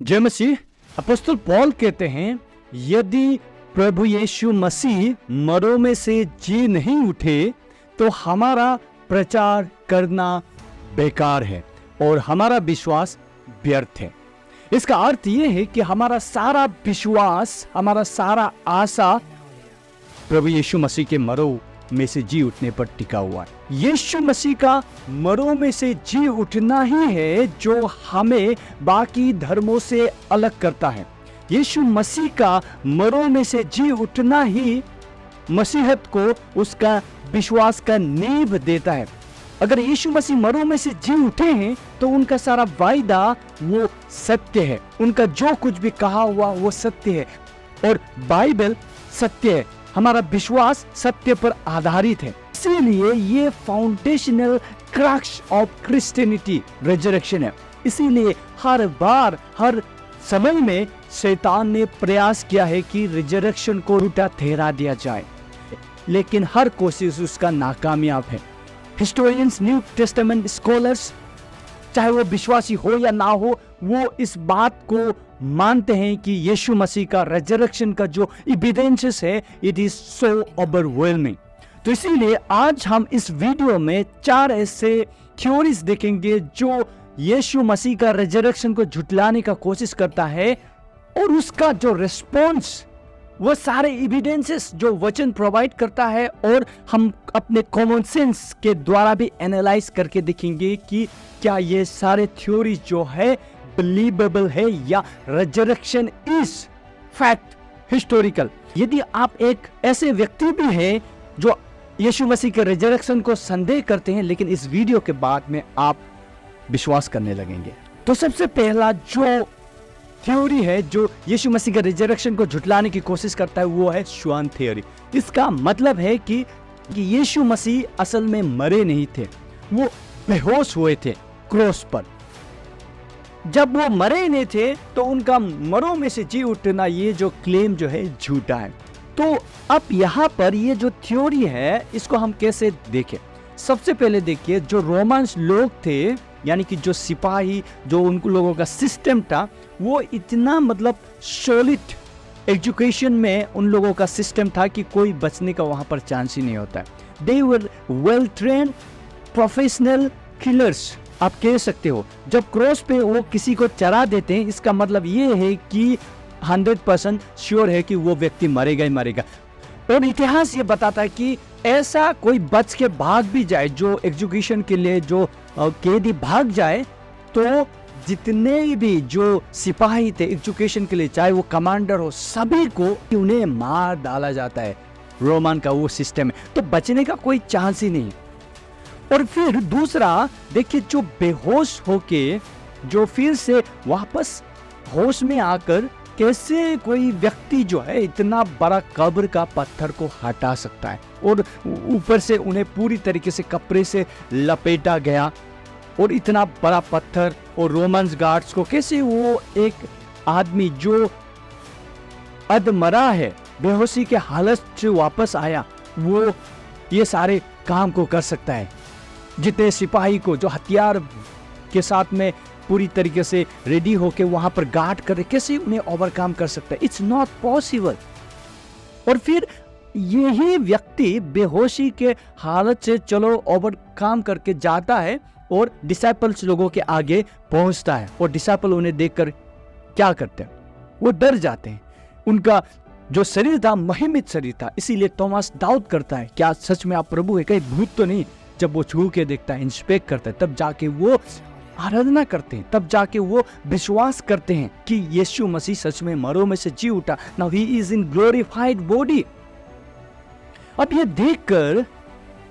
जय मसीह। अपोस्तल पौल कहते हैं, यदि प्रभु यीशु मसीह मरों में से जी नहीं उठे तो हमारा प्रचार करना बेकार है और हमारा विश्वास व्यर्थ है। इसका अर्थ यह है कि हमारा सारा विश्वास, हमारा सारा आशा प्रभु यीशु मसीह के मरों में से जी उठने पर टिका हुआ है। यीशु मसीह का मरों में से जी उठना ही है जो हमें बाकी धर्मों से अलग करता है। यीशु मसीह का मरों में से जी उठना ही मसीहत को उसका विश्वास का नींव देता है। अगर यीशु मसीह मरों में से जी उठे हैं तो उनका सारा वायदा वो सत्य है, उनका जो कुछ भी कहा हुआ वो सत्य है और बाइबल सत्य है। हमारा विश्वास सत्य पर आधारित है। इसीलिए ये foundational crux of Christianity resurrection है। इसीलिए हर बार, हर समय में शैतान ने प्रयास किया है कि रिजरेक्शन को उल्टा ठहरा दिया जाए, लेकिन हर कोशिश उसका नाकामयाब है। हिस्टोरियंस, न्यू टेस्टामेंट स्कॉलर्स, चाहे वो विश्वासी हो या ना हो, वो इस बात को मानते हैं कि यीशु मसीह का रिजरेक्शन का जो एविडेंसेस है, इट इज सो ओवरवेलमिंग। तो इसीलिए आज हम इस वीडियो में 4 ऐसे थ्योरीज देखेंगे जो यीशु मसीह का रिजरेक्शन को झुटलाने का कोशिश करता है और उसका जो रिस्पॉन्स, वो सारे एविडेंसेस जो वचन प्रोवाइड करता है, और हम अपने कॉमन सेंस के द्वारा भी एनालाइज करके देखेंगे कि क्या ये सारे थ्योरी जो है बिलीवेबल है या रिजरेक्शन इज फैक्ट हिस्टोरिकल। यदि आप एक ऐसे व्यक्ति भी हैं जो यीशु मसीह के रिजरेक्शन को संदेह करते हैं, लेकिन इस वीडियो के बाद में आप विश्वास करने लगेंगे। तो सबसे पहला जो थ्योरी है जो यीशु मसीह के रिजरेक्शन को झुटलाने की कोशिश करता है, वो है श्वान थ्योरी। इसका मतलब है कि यीशु मसीह असल में मरे नहीं थे, वो बेहोश हुए थे क्रॉस पर। जब वो मरे नहीं थे तो उनका मरों में से जी उठना, ये जो क्लेम जो है झूठा है। तो अब यहाँ पर ये जो थ्योरी है इसको हम कैसे देखें। सबसे पहले देखिए, जो रोमन्स लोग थे, यानी कि जो सिपाही, जो उन लोगों का सिस्टम था, वो इतना मतलब सॉलिड एजुकेशन में उन लोगों का सिस्टम था कि कोई बचने का वहाँ पर चांस ही नहीं होता। They were well trained professional killers, आप कह सकते हो। जब क्रॉस पे वो किसी को चरा देते हैं, इसका मतलब ये है कि 100% श्योर है कि वो व्यक्ति मरेगा ही मरेगा। और इतिहास ये बताता है कि ऐसा कोई बच के भाग भी जाए, जो एजुकेशन के लिए जो कैदी भाग जाए, तो जितने भी जो सिपाही थे एजुकेशन के लिए, चाहे वो कमांडर हो, सभी को उन्हें मार डाला जाता है। रोमन का वो सिस्टम है, तो बचने का कोई चांस ही नहीं। और फिर दूसरा देखिए, जो बेहोश होके जो फिर से वापस होश में आकर कैसे कोई व्यक्ति जो है इतना बड़ा कब्र का पत्थर को हटा सकता है, और ऊपर से उन्हें पूरी तरीके से कपड़े से लपेटा गया, और इतना बड़ा पत्थर, और रोमन्स गार्ड्स को कैसे वो एक आदमी जो अधमरा है, बेहोशी के हालत से वापस आया, वो ये सारे काम को कर सकता है। जितने सिपाही को जो हथियार के साथ में पूरी तरीके से रेडी होके वहां पर गार्ड करे, कैसे उन्हें ओवरकम कर सकता है? It's not possible. और फिर यही व्यक्ति बेहोशी के हालत से चलो ओवरकम करके जाता है और डिसाइपल्स लोगों के आगे पहुंचता है, और डिसाइपल उन्हें देखकर क्या करते हैं? वो डर जाते हैं। उनका जो शरीर था महिमित शरीर था, इसीलिए थॉमस डाउट करता है, क्या सच में आप प्रभु है, कहीं भूत तो नहीं? जब वो छू के देखता है, इंस्पेक्ट करता है, तब जाके वो आराधना करते हैं, तब जाके वो विश्वास करते हैं कि यीशु मसीह सच में मरों में से जी उठा। Now he is in glorified body. अब ये देखकर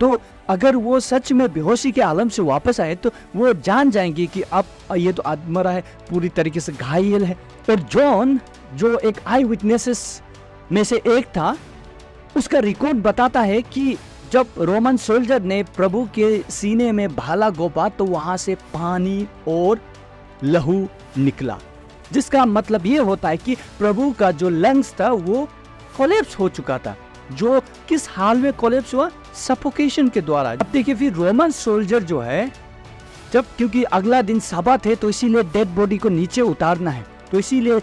तो अगर वो सच में बेहोशी के आलम से वापस आए तो वो जान जाएंगे कि अब ये तो आदमरा है, पूरी तरीके से घायल है। और जॉन जो एक आई विटनेसेस में से एक था, उसका रिकॉर्ड बताता है कि जब रोमन सोल्जर ने प्रभु के सीने में भाला घोंपा तो वहां से पानी और लहू निकला, जिसका मतलब ये होता है कि प्रभु का जो लंग्स था वो कोलैप्स हो चुका था। जो किस हाल में कोलैप्स हुआ? सफोकेशन के द्वारा। अब देखिए, फिर रोमन सोल्जर जो है, जब क्योंकि अगला दिन सब्बात है तो इसीलिए डेड बॉडी को नीचे उतारना है, तो इसीलिए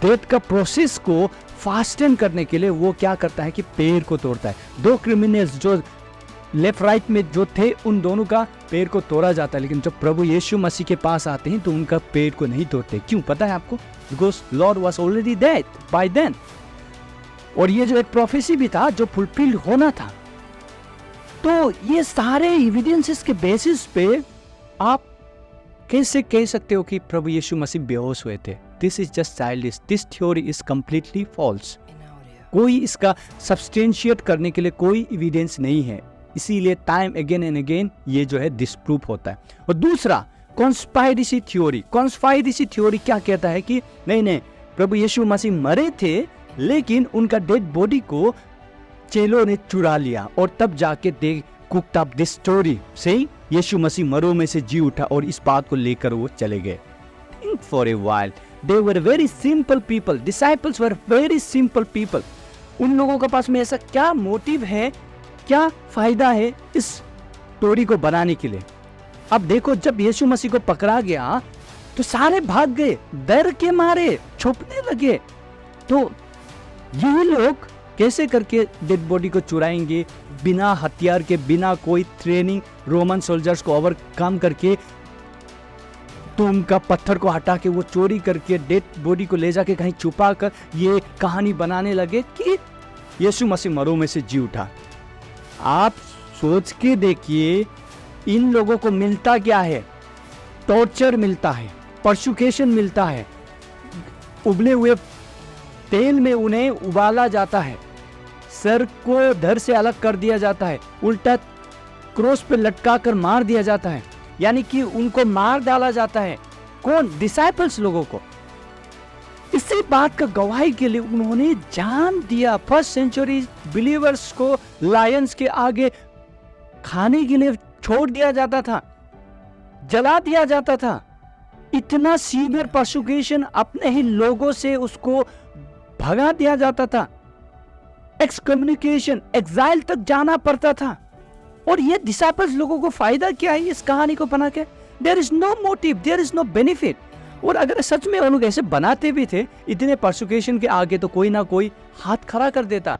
डेथ का प्रोसेस को फास्टन करने के लिए वो क्या करता है कि पेड़ को तोड़ता है। दो क्रिमिनल्स जो लेफ्ट राइट में जो थे उन दोनों का पेड़ को तोड़ा जाता है, लेकिन जब प्रभु यीशु मसीह के पास आते हैं तो उनका पेड़ को नहीं तोड़ते। क्यों पता है आपको? Because lord was already dead by then. और ये जो एक प्रोफेसी भी था जो फुलफिल होना था। तो ये सारे एविडेंसेस के बेसिस पे आप कैसे कह सकते हो कि प्रभु यीशु मसीह बेहोश हुए थे? This is just childish, this theory is completely false. कोई इसका सब्सटेंशिएट करने के लिए कोई एविडेंस नहीं है, इसीलिए टाइम अगेन एंड अगेन ये जो है डिस्प्रूव होता है। और दूसरा कॉन्स्पायरेसी थ्योरी। कॉन्स्पायरेसी थ्योरी क्या कहता है कि नहीं प्रभु यीशु मसीह मरे थे लेकिन उनका डेड बॉडी को चेलों ने चुरा लिया और तब जाके दे कुक्ड अप दिस स्टोरी से यीशु मसीह मरों में से जी उठा और इस बात को लेकर वो चले गए। Think for a while. They were very simple people. Disciples were very simple people. उन लोगों के पास में ऐसा क्या मोटिव है, क्या फायदा है इस स्टोरी को बनाने के लिए? अब देखो, जब यीशु मसीह को पकड़ा गया तो सारे भाग गए, डर के मारे छुपने लगे। तो ये लोग कैसे करके डेड बॉडी को चुराएंगे? बिना हथियार के, बिना कोई ट्रेनिंग, रोमन सोल्जर्स को ओवरकम करके, तुम का पत्थर को हटा के वो चोरी करके डेड बॉडी को ले जाके कहीं छुपा कर ये कहानी बनाने लगे कि यीशु मसीह मरों में से जी उठा। आप सोच के देखिए, इन लोगों को मिलता क्या है? टॉर्चर मिलता है, परसिक्यूशन मिलता है, उबले हुए तेल में उन्हें उबाला जाता है, सर को धड़ से अलग कर दिया जाता है, उल्टा क्रॉस पे लटका कर मार दिया जाता है, यानी कि उनको मार डाला जाता है। कौन? डिसाइपल्स लोगों को। इसी बात का गवाही के लिए उन्होंने जान दिया। फर्स्ट सेंचुरी बिलीवर्स को लायंस के आगे खाने के लिए छोड़ दिया जाता था, जला दिया जाता था। इतना सीवियर परसिक्यूशन, अपने ही लोगों से उसको भगा दिया जाता था, एक्सकम्युनिकेशन, एक्साइल तक जाना पड़ता था। और ये डिसाइपल्स लोगों को फायदा क्या है इस कहानी को बना के? There is no motive, there is no benefit. और अगर सच में वो लोग ऐसे बनाते भी थे, इतने परसिक्यूशन के आगे, तो कोई ना कोई हाथ खड़ा कर देता,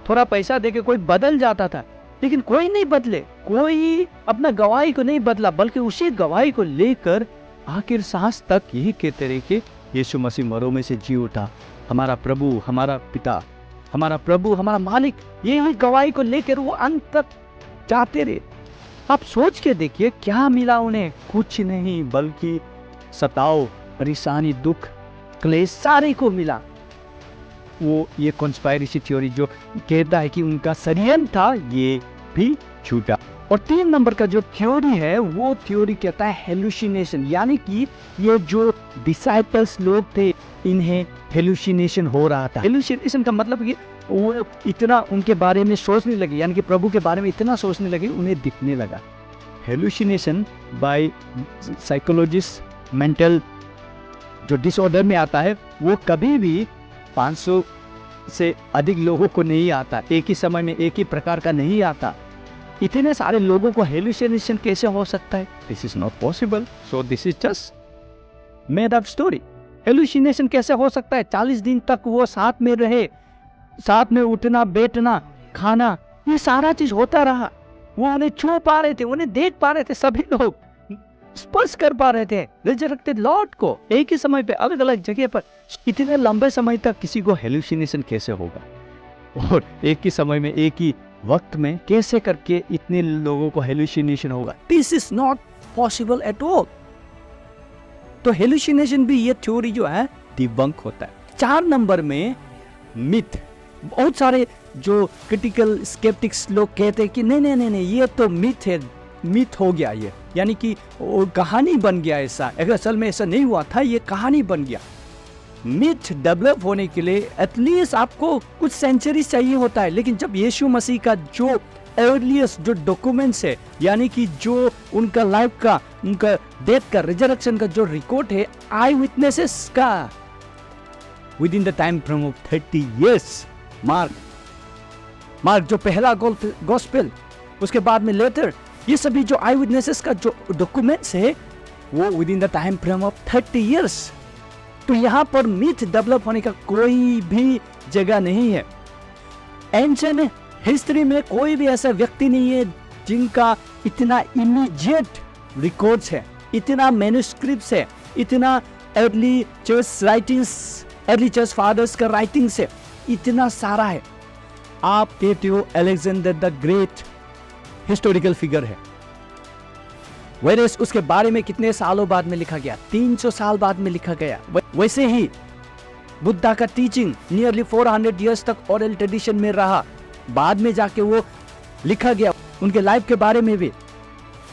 थोड़ा पैसा देके कोई बदल जाता था। लेकिन कोई नहीं बदले, कोई अपना गवाही को नहीं बदला, बल्कि उसी गवाही को लेकर आखिर सांस तक यही कहते रहे कि यीशु मसीह मरों में से जी उठा, हमारा प्रभु, हमारा पिता, हमारा प्रभु, हमारा मालिक। ये गवाही को लेकर वो अंत तक जाते रहे। आप सोच के देखिए क्या मिला उन्हें? कुछ नहीं, बल्कि सताओ, परेशानी, दुख, क्लेश सारे को मिला। वो ये कॉन्स्पायरेसी थ्योरी जो कहता है कि उनका षड्यंत्र था, ये भी झूठा। और 3 नंबर का जो थ्योरी है वो थ्योरी कहता है हेलुसिनेशन, यानी कि ये जो डिसाइपल्स लोग थे इन्हें हेलुसिनेशन हो रहा था। हेलुसिनेशन का मतलब कि वो इतना उनके बारे में सोचने लगे, यानी कि प्रभु के बारे में इतना सोचने लगे उन्हें दिखने लगा। हेलुसिनेशन बाय साइकोलॉजिस्ट मेंटल जो डिसऑर्डर में आता है, वो कभी भी 500 से अधिक लोगों को नहीं आता, एक ही समय में एक ही प्रकार का नहीं आता। इतने सारे लोगों को हेलुसिनेशन कैसे हो सकता है? This is not possible, so this is just made up story. Hallucination कैसे हो सकता है? 40 दिन तक वो साथ में रहे, साथ में उठना, बैठना, खाना, ये सारा चीज होता रहा। वो उन्हें छू पा रहे थे, उन्हें देख पा रहे थे, सभी लोग स्पर्श कर पा रहे थे रिजरेक्टेड लॉर्ड को एक ही समय पे, अलग अलग जगह पर। इतने लंबे समय तक किसी को हेलुसिनेशन कैसे होगा? और एक ही समय में, एक ही वक्त में कैसे करके इतने लोगों को हेलुसिनेशन होगा? This is not possible at all. तो हेलुसिनेशन भी ये थ्योरी जो है डिबंक होता है। 4 नंबर में मिथ। बहुत सारे जो क्रिटिकल स्केप्टिक्स लोग कहते हैं कि नहीं ये तो मिथ है, मिथ हो गया ये, यानी कि वो कहानी बन गया ऐसा, अगर असल में ऐसा नहीं हुआ था, ये कहानी बन गया। मिथ डेवलप होने के लिए एटलीस्ट आपको कुछ सेंचुरी चाहिए होता है, लेकिन जब यीशु मसीह का जो अर्लीस्ट जो डॉक्यूमेंट्स है, यानी कि जो उनका लाइफ का, उनका डेथ का, रिजरेक्शन का जो रिकॉर्ड है आई विटनेसेस का, with in the time frame of 30 years, mark जो पहला गॉस्पेल, उसके बाद में लेटर, ये सभी जो आई विटनेसेस का जो डॉक्यूमेंट्स है वो with in the time frame of 30 years। तो यहाँ पर मिथ डेवलप होने का कोई भी जगह नहीं है। एंशिएंट हिस्ट्री में कोई भी ऐसा व्यक्ति नहीं है जिनका इतना इमीडिएट रिकॉर्ड्स है, इतना मैन्युस्क्रिप्ट्स है, इतना अर्ली चर्च फादर्स का राइटिंग्स है, इतना सारा है। आप कहते हो Alexander the great historical figure है, वैसे उसके बारे में कितने सालों बाद में लिखा गया, 300 साल बाद में लिखा गया। वैसे ही बुद्धा का टीचिंग नियरली 400 इयर्स तक ओरल ट्रेडिशन में रहा, बाद में जाके वो लिखा गया उनके लाइफ के बारे में भी।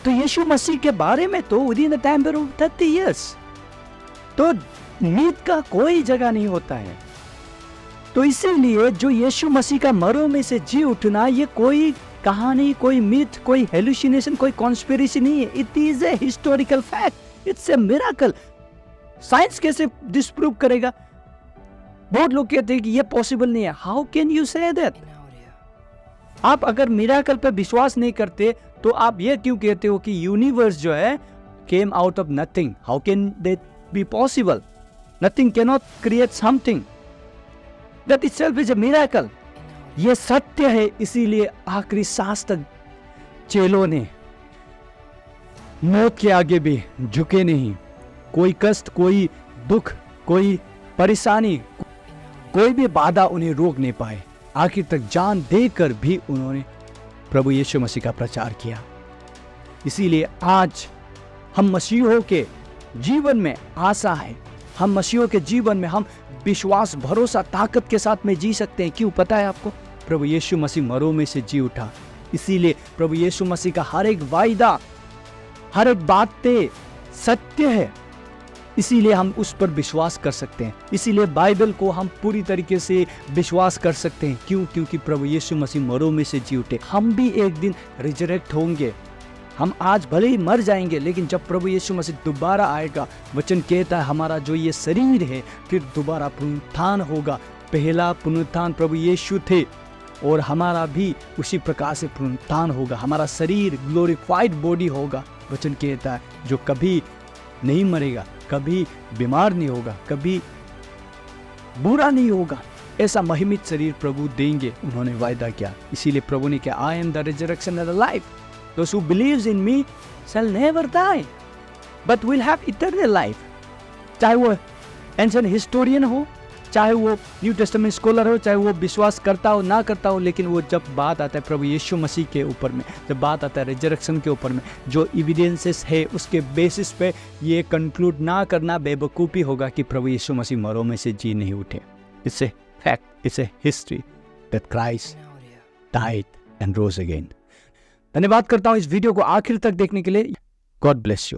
तो यीशु मसीह के बारे में तो within the time of 30 years तो मीथ का कोई जगह नहीं होता है। तो इसीलिए जो यीशु मसीह का मरों में से जी उठना, ये कोई कहानी, कोई मिथ, कोई हेलुसिनेशन, कोई कॉन्स्पिरेसी नहीं है। It is a historical fact, it's A miracle. Science कैसे डिस्प्रूव करेगा? बहुत लोग कहते हैं कि ये पॉसिबल नहीं है। How can you say that? आप अगर मिरेकल पे विश्वास नहीं करते तो आप ये क्यों कहते हो कि यूनिवर्स जो है came out of nothing? How can that be possible? Nothing can not create something, that itself is a miracle. ये सत्य है, इसीलिए आखिरी सांस तक चेलों ने मौत के आगे भी झुके नहीं। कोई कष्ट, कोई दुख, कोई परेशानी, कोई भी बाधा उन्हें रोक नहीं पाए। आखिर तक जान देकर भी उन्होंने प्रभु यीशु मसीह का प्रचार किया। इसीलिए आज हम मसीहों के जीवन में आशा है, हम मसीहों के जीवन में हम विश्वास, भरोसा, ताकत के साथ में जी सकते हैं। क्यों पता है आपको? प्रभु यीशु मसीह मरों में से जी उठा। इसीलिए प्रभु यीशु मसीह का हर एक वायदा, हर एक बातें सत्य है, इसीलिए हम उस पर विश्वास कर सकते हैं। इसीलिए बाइबल को हम पूरी तरीके से विश्वास कर सकते हैं। क्यों? क्योंकि प्रभु यीशु मसीह मरों में से जी उठे। हम भी एक दिन रिजरेक्ट होंगे। हम आज भले ही मर जाएंगे, लेकिन जब प्रभु यीशु मसीह दोबारा आएगा, वचन कहता है हमारा जो ये शरीर है फिर दोबारा पुनरुत्थान होगा। पहला पुनरुत्थान प्रभु यीशु थे और हमारा भी उसी प्रकार से पुनरुत्थान होगा। हमारा शरीर ग्लोरीफाइड बॉडी होगा। वचन कहता है जो कभी नहीं मरेगा, कभी बीमार नहीं होगा, कभी बुरा नहीं होगा, ऐसा महिमित शरीर प्रभु देंगे। उन्होंने वायदा किया। इसीलिए प्रभु ने कहा, I am the resurrection and the life, those who believes in me shall never die but will have eternal life। चाहे वो एंशिएंट हिस्टोरियन हो, चाहे वो न्यू टेस्टामेंट स्कॉलर हो, चाहे वो विश्वास करता हो ना करता हो, लेकिन वो जब बात आता है प्रभु यीशु मसीह के ऊपर में, जब बात आता है रिजरेक्शन के ऊपर में, जो एविडेंसेस है उसके बेसिस पे ये कंक्लूड ना करना बेवकूफ़ी होगा कि प्रभु यीशु मसीह मरों में से जी नहीं उठे। It's a fact, it's a history that Christ died and rose again. धन्यवाद करता हूँ इस वीडियो को आखिर तक देखने के लिए। God bless you.